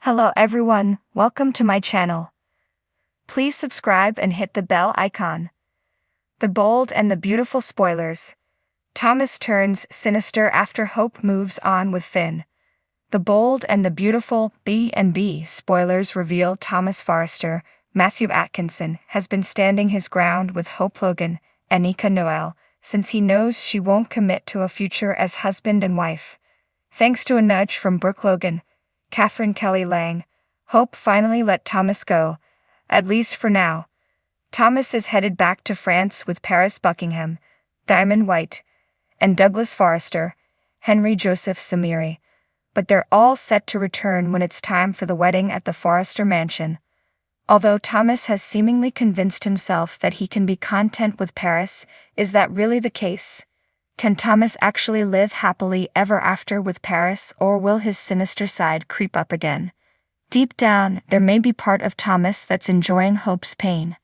Hello everyone, welcome to my channel. Please subscribe and hit the bell icon. The bold and the beautiful spoilers. Thomas turns sinister after Hope moves on with Finn. The bold and the beautiful B&B spoilers reveal Thomas Forrester, Matthew Atkinson, has been standing his ground with Hope Logan, Anika Noel, since he knows she won't commit to a future as husband and wife. Thanks to a nudge from Brooke Logan, Catherine Kelly Lang, Hope finally let Thomas go, at least for now. Thomas is headed back to France with Paris Buckingham, Diamond White, and Douglas Forrester, Henry Joseph Samiri, but they're all set to return when it's time for the wedding at the Forrester mansion. Although Thomas has seemingly convinced himself that he can be content with Paris, is that really the case? Can Thomas actually live happily ever after with Paris, or will his sinister side creep up again? Deep down, there may be part of Thomas that's enjoying Hope's pain.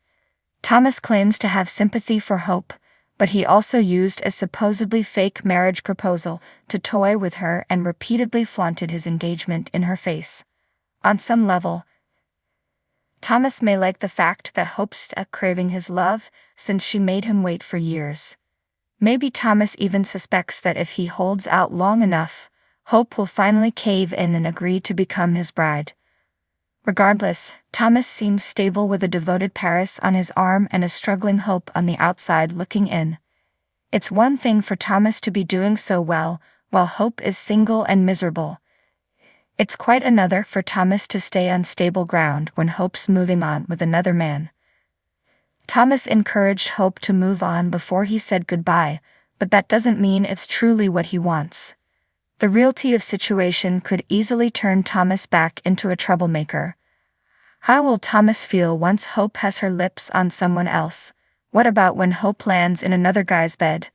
Thomas claims to have sympathy for Hope, but he also used a supposedly fake marriage proposal to toy with her and repeatedly flaunted his engagement in her face. On some level, Thomas may like the fact that Hope's stuck craving his love, since she made him wait for years. Maybe Thomas even suspects that if he holds out long enough, Hope will finally cave in and agree to become his bride. Regardless, Thomas seems stable with a devoted Paris on his arm and a struggling Hope on the outside looking in. It's one thing for Thomas to be doing so well, while Hope is single and miserable. It's quite another for Thomas to stay on stable ground when Hope's moving on with another man. Thomas encouraged Hope to move on before he said goodbye, but that doesn't mean it's truly what he wants. The reality of situation could easily turn Thomas back into a troublemaker. How will Thomas feel once Hope has her lips on someone else? What about when Hope lands in another guy's bed?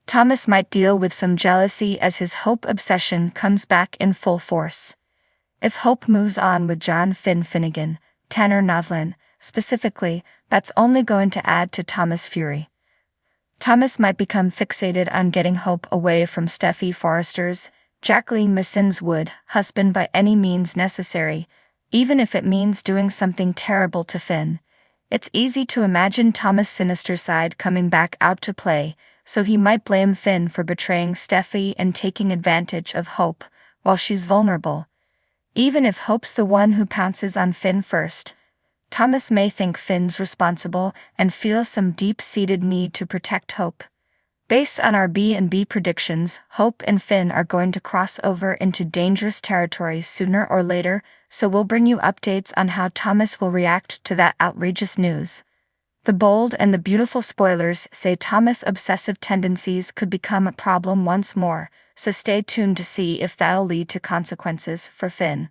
Thomas might deal with some jealousy as his Hope obsession comes back in full force. If Hope moves on with John Finnegan, Tanner Novlin, specifically, that's only going to add to Thomas' fury. Thomas might become fixated on getting Hope away from Steffy Forrester's, Jacqueline Masson's Wood, husband by any means necessary, even if it means doing something terrible to Finn. It's easy to imagine Thomas' sinister side coming back out to play, so he might blame Finn for betraying Steffy and taking advantage of Hope, while she's vulnerable. Even if Hope's the one who pounces on Finn first, Thomas may think Finn's responsible and feel some deep-seated need to protect Hope. Based on our B&B predictions, Hope and Finn are going to cross over into dangerous territory sooner or later, so we'll bring you updates on how Thomas will react to that outrageous news. The bold and the beautiful spoilers say Thomas' obsessive tendencies could become a problem once more, so stay tuned to see if that'll lead to consequences for Finn.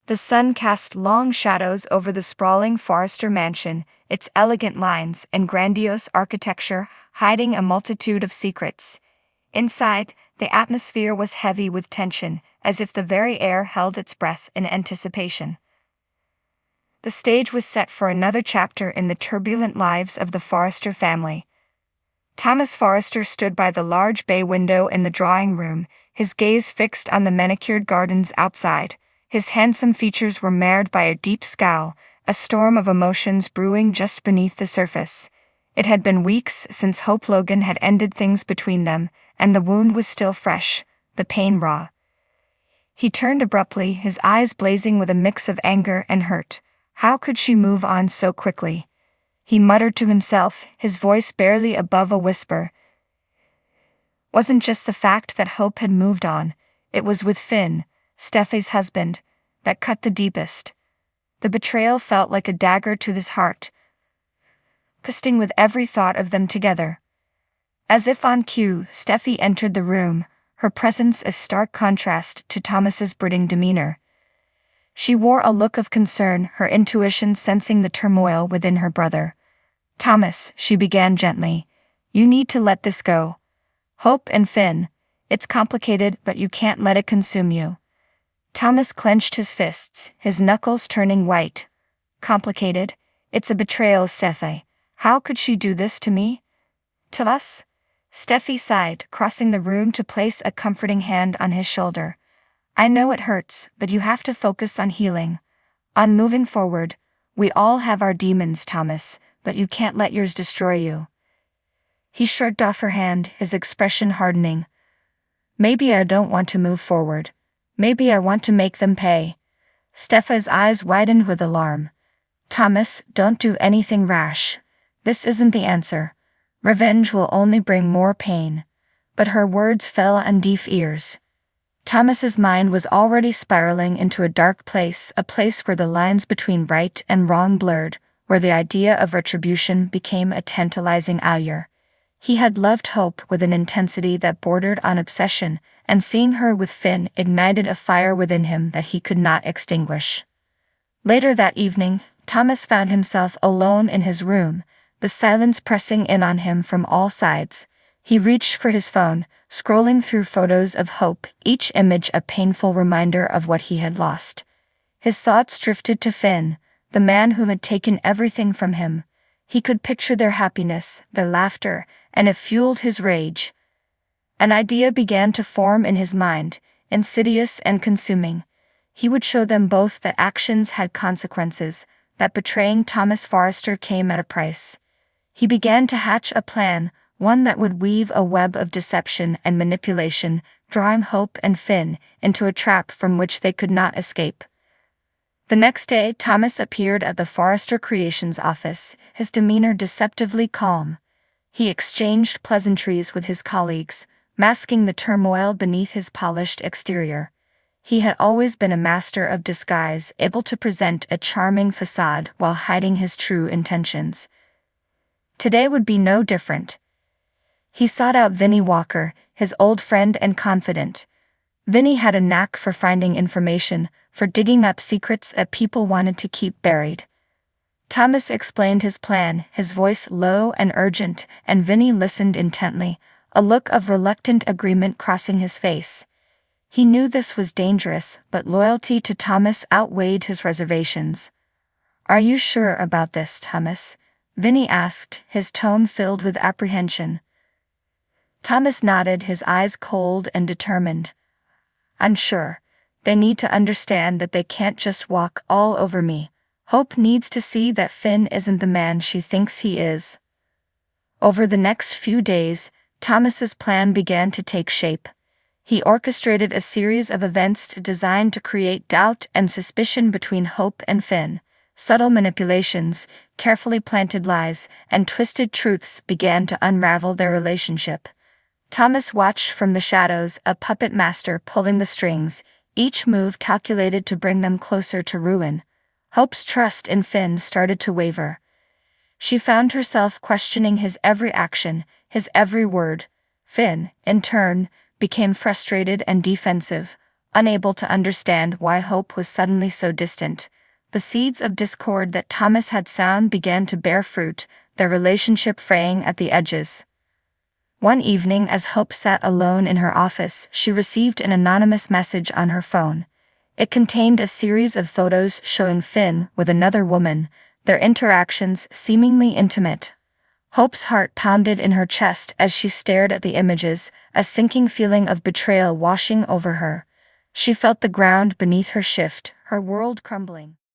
The sun cast long shadows over the sprawling Forrester mansion, its elegant lines and grandiose architecture hiding a multitude of secrets. Inside, the atmosphere was heavy with tension, as if the very air held its breath in anticipation. The stage was set for another chapter in the turbulent lives of the Forrester family. Thomas Forrester stood by the large bay window in the drawing room, his gaze fixed on the manicured gardens outside. His handsome features were marred by a deep scowl, a storm of emotions brewing just beneath the surface. It had been weeks since Hope Logan had ended things between them, and the wound was still fresh, the pain raw. He turned abruptly, his eyes blazing with a mix of anger and hurt. How could she move on so quickly? He muttered to himself, his voice barely above a whisper. Wasn't just the fact that Hope had moved on, it was with Finn, Steffy's husband, that cut the deepest. The betrayal felt like a dagger to his heart, twisting with every thought of them together. As if on cue, Steffy entered the room, her presence a stark contrast to Thomas's brooding demeanor. She wore a look of concern, her intuition sensing the turmoil within her brother. "Thomas," she began gently, "you need to let this go. Hope and Finn, it's complicated, but you can't let it consume you." Thomas clenched his fists, his knuckles turning white. "Complicated? It's a betrayal, Steffy. How could she do this to me? To us?" Steffy sighed, crossing the room to place a comforting hand on his shoulder. I know it hurts, but you have to focus on healing. On moving forward. We all have our demons, Thomas, but you can't let yours destroy you. He shrugged off her hand, his expression hardening. Maybe I don't want to move forward. Maybe I want to make them pay. Stefa's eyes widened with alarm. Thomas, don't do anything rash. This isn't the answer. Revenge will only bring more pain. But her words fell on deaf ears. Thomas's mind was already spiraling into a dark place, a place where the lines between right and wrong blurred, where the idea of retribution became a tantalizing allure. He had loved Hope with an intensity that bordered on obsession, and seeing her with Finn ignited a fire within him that he could not extinguish. Later that evening, Thomas found himself alone in his room, the silence pressing in on him from all sides. He reached for his phone, scrolling through photos of Hope, each image a painful reminder of what he had lost. His thoughts drifted to Finn, the man who had taken everything from him. He could picture their happiness, their laughter, and it fueled his rage. An idea began to form in his mind, insidious and consuming. He would show them both that actions had consequences, that betraying Thomas Forrester came at a price. He began to hatch a plan, one that would weave a web of deception and manipulation, drawing Hope and Finn into a trap from which they could not escape. The next day, Thomas appeared at the Forrester Creations office, his demeanor deceptively calm. He exchanged pleasantries with his colleagues, masking the turmoil beneath his polished exterior. He had always been a master of disguise, able to present a charming facade while hiding his true intentions. Today would be no different. He sought out Vinnie Walker, his old friend and confidant. Vinnie had a knack for finding information, for digging up secrets that people wanted to keep buried. Thomas explained his plan, his voice low and urgent, and Vinnie listened intently, a look of reluctant agreement crossing his face. He knew this was dangerous, but loyalty to Thomas outweighed his reservations. "Are you sure about this, Thomas?" Vinnie asked, his tone filled with apprehension. Thomas nodded, his eyes cold and determined. "I'm sure. They need to understand that they can't just walk all over me. Hope needs to see that Finn isn't the man she thinks he is." Over the next few days, Thomas's plan began to take shape. He orchestrated a series of events designed to create doubt and suspicion between Hope and Finn. Subtle manipulations, carefully planted lies, and twisted truths began to unravel their relationship. Thomas watched from the shadows, a puppet master pulling the strings, each move calculated to bring them closer to ruin. Hope's trust in Finn started to waver. She found herself questioning his every action, his every word. Finn, in turn, became frustrated and defensive, unable to understand why Hope was suddenly so distant. The seeds of discord that Thomas had sown began to bear fruit, their relationship fraying at the edges. One evening, as Hope sat alone in her office, she received an anonymous message on her phone. It contained a series of photos showing Finn with another woman, their interactions seemingly intimate. Hope's heart pounded in her chest as she stared at the images, a sinking feeling of betrayal washing over her. She felt the ground beneath her shift, her world crumbling.